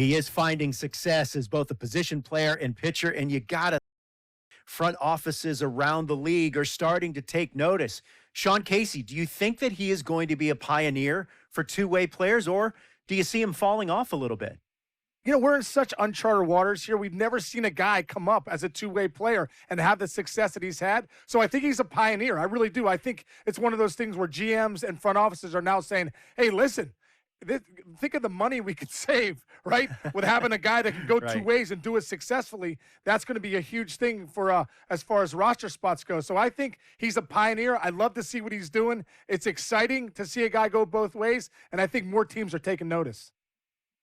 He is finding success as both a position player and pitcher, and you got to front offices around the league are starting to take notice. Sean Casey, do you think that he is going to be a pioneer for two-way players, or do you see him falling off a little bit? You know, we're in such uncharted waters here. We've never seen a guy come up as a two-way player and have the success that he's had. So I think he's a pioneer. I really do. I think it's one of those things where GMs and front offices are now saying, hey, listen, think of the money we could save, right? With having a guy that can go two ways and do it successfully. That's going to be a huge thing for as far as roster spots go. So I think he's a pioneer. I love to see what he's doing. It's exciting to see a guy go both ways, and I think more teams are taking notice.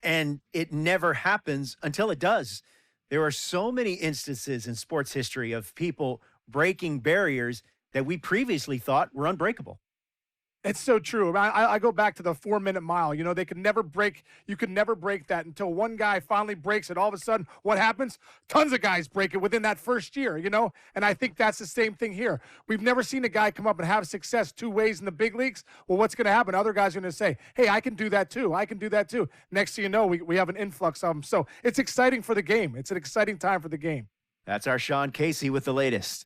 And it never happens until it does. There are so many instances in sports history of people breaking barriers that we previously thought were unbreakable. It's so true. I go back to the 4-minute mile. You know, they could never break. You could never break that until one guy finally breaks it. All of a sudden, what happens? Tons of guys break it within that first year, you know? And I think that's the same thing here. We've never seen a guy come up and have success two ways in the big leagues. Well, what's going to happen? Other guys are going to say, hey, I can do that too. I can do that too. Next thing you know, we have an influx of them. So it's exciting for the game. It's an exciting time for the game. That's our Sean Casey with the latest.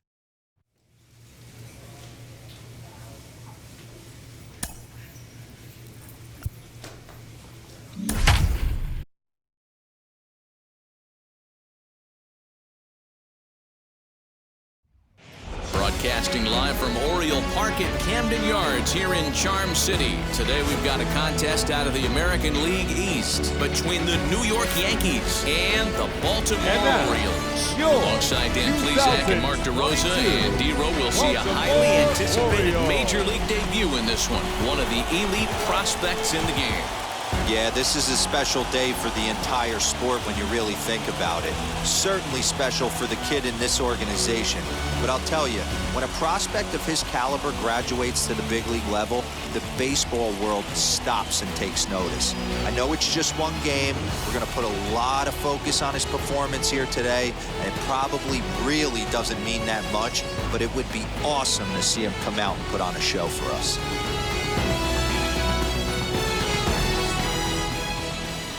Broadcasting live from Oriole Park at Camden Yards here in Charm City. Today we've got a contest out of the American League East between the New York Yankees and the Baltimore Orioles. Alongside Dan Plesac and Mark DeRosa, and D-Row will see a highly anticipated Major League debut in this one. One of the elite prospects in the game. Yeah, this is a special day for the entire sport when you really think about it. Certainly special for the kid in this organization. But I'll tell you, when a prospect of his caliber graduates to the big league level, the baseball world stops and takes notice. I know it's just one game. We're going to put a lot of focus on his performance here today, and it probably really doesn't mean that much, but it would be awesome to see him come out and put on a show for us.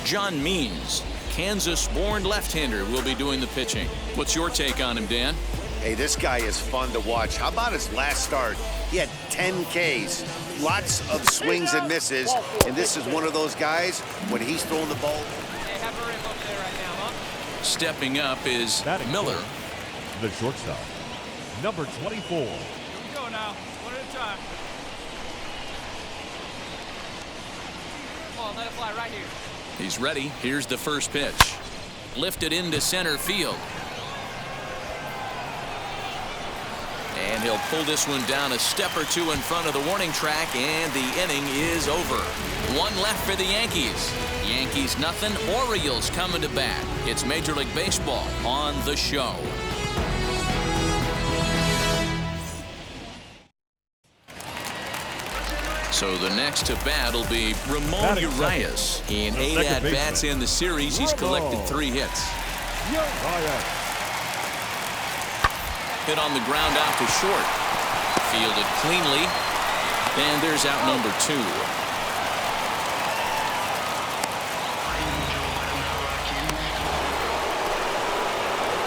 John Means, Kansas-born left-hander, will be doing the pitching. What's your take on him, Dan? Hey, this guy is fun to watch. How about his last start? He had 10 Ks, lots of swings and misses, and this is one of those guys, when he's throwing the ball. Stepping up is Miller. The shortstop, number 24. Here we go now, one at a time. Come on, let it fly right here. He's ready. Here's the first pitch. Lifted into center field. And he'll pull this one down a step or two in front of the warning track, and the inning is over. One left for the Yankees. Yankees nothing, Orioles coming to bat. It's Major League Baseball on The Show. So the next to bat will be Ramon Urias. In 8 at-bats in the series, he's collected 3 hits. Hit on the ground out to short. Fielded cleanly. And there's out number 2.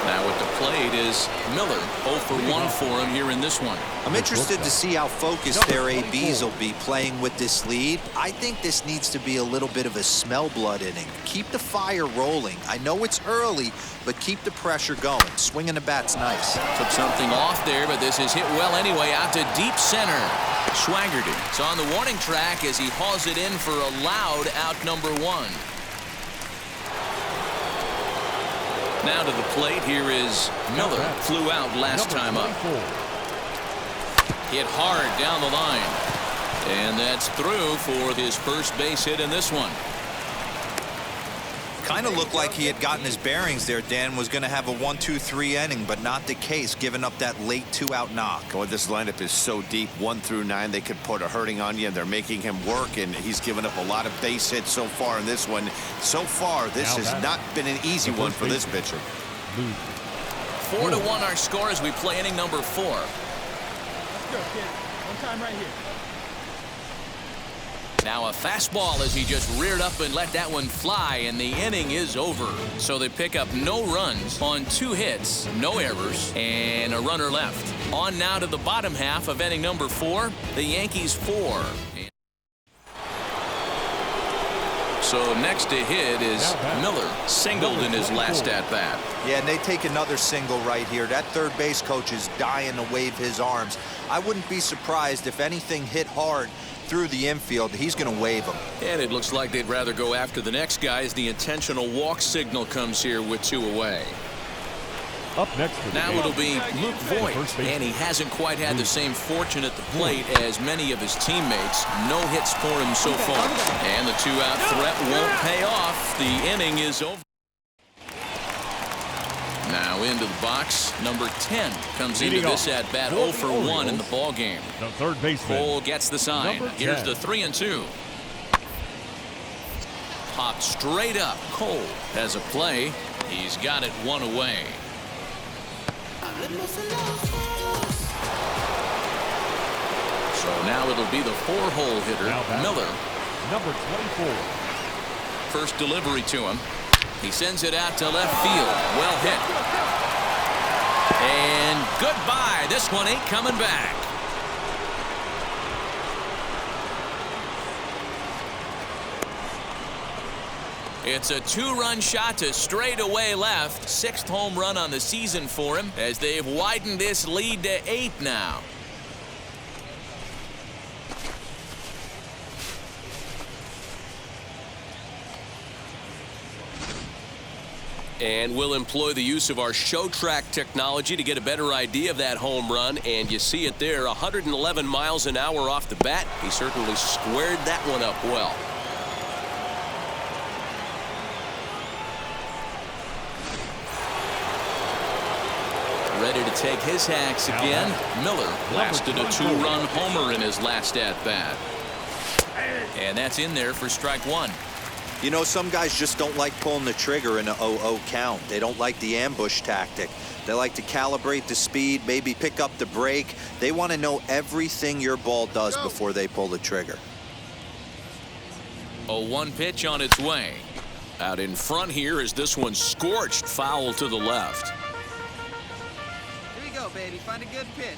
Now at the plate is Miller. 0 for 1 for him here in this one. I'm interested to see how focused their ABs will be playing with this lead. I think this needs to be a little bit of a smell blood inning. Keep the fire rolling. I know it's early, but keep the pressure going. Swinging the bat's nice. Took something off there, but this is hit well anyway, out to deep center. Swaggerty. It's on the warning track as he hauls it in for a loud out number 1. Now to the plate, here is Miller. Flew out last time up. Hit hard down the line. And that's through for his first base hit in this one. Kind of looked like he had gotten his bearings there. Dan was going to have a 1-2-3 inning, but not the case, giving up that late 2-out knock. Oh, this lineup is so deep, 1 through 9, they could put a hurting on you, and they're making him work, and he's given up a lot of base hits so far in this one. So far, this has not been an easy one for this pitcher. 4-1 our score as we play inning number 4. Let's go, kid. One time right here. Now a fastball as he just reared up and let that one fly, and the inning is over. So they pick up no runs on 2 hits, no errors, and a runner left. On now to the bottom half of inning number 4, the Yankees 4. So next to hit is Miller, singled in his last at-bat. Yeah, and they take another single right here. That third base coach is dying to wave his arms. I wouldn't be surprised if anything hit hard through the infield. He's going to wave them. And it looks like they'd rather go after the next guy as the intentional walk signal comes here with 2 away. Up next for the Now game, it'll be Luke Voigt, and he hasn't quite had the same fortune at the plate as many of his teammates. No hits for him so far. And the 2-out threat won't pay off. The inning is over. Now into the box, number 10 comes into this at-bat 0 for 1 in the ballgame. the third baseman. Cole gets the sign. Number Here's 10. the 3-2. Popped straight up. Cole has a play. He's got it 1 away. So now it'll be the 4-hole hitter, Now back. Miller. Number 24. First delivery to him. He sends it out to left field. Well hit. And goodbye. This one ain't coming back. It's a 2-run shot to straightaway left. 6th home run on the season for him as they've widened this lead to 8 now. And we'll employ the use of our show track technology to get a better idea of that home run. And you see it there, 111 miles an hour off the bat. He certainly squared that one up well. Ready to take his hacks again. Miller blasted a 2-run homer in his last at-bat. And that's in there for strike 1. You know, some guys just don't like pulling the trigger in an 0-0 count. They don't like the ambush tactic. They like to calibrate the speed, maybe pick up the brake. They want to know everything your ball does before they pull the trigger. A 1 pitch on its way. Out in front here is this one scorched foul to the left. Here you go, baby. Find a good pitch.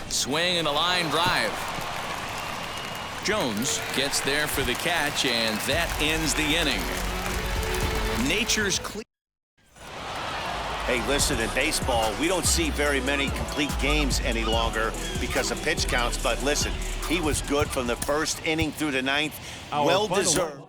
Swing and a line drive. Jones gets there for the catch, and that ends the inning. Nature's clear. Hey, listen, in baseball, we don't see very many complete games any longer because of pitch counts. But listen, he was good from the first inning through the 9th. Well deserved.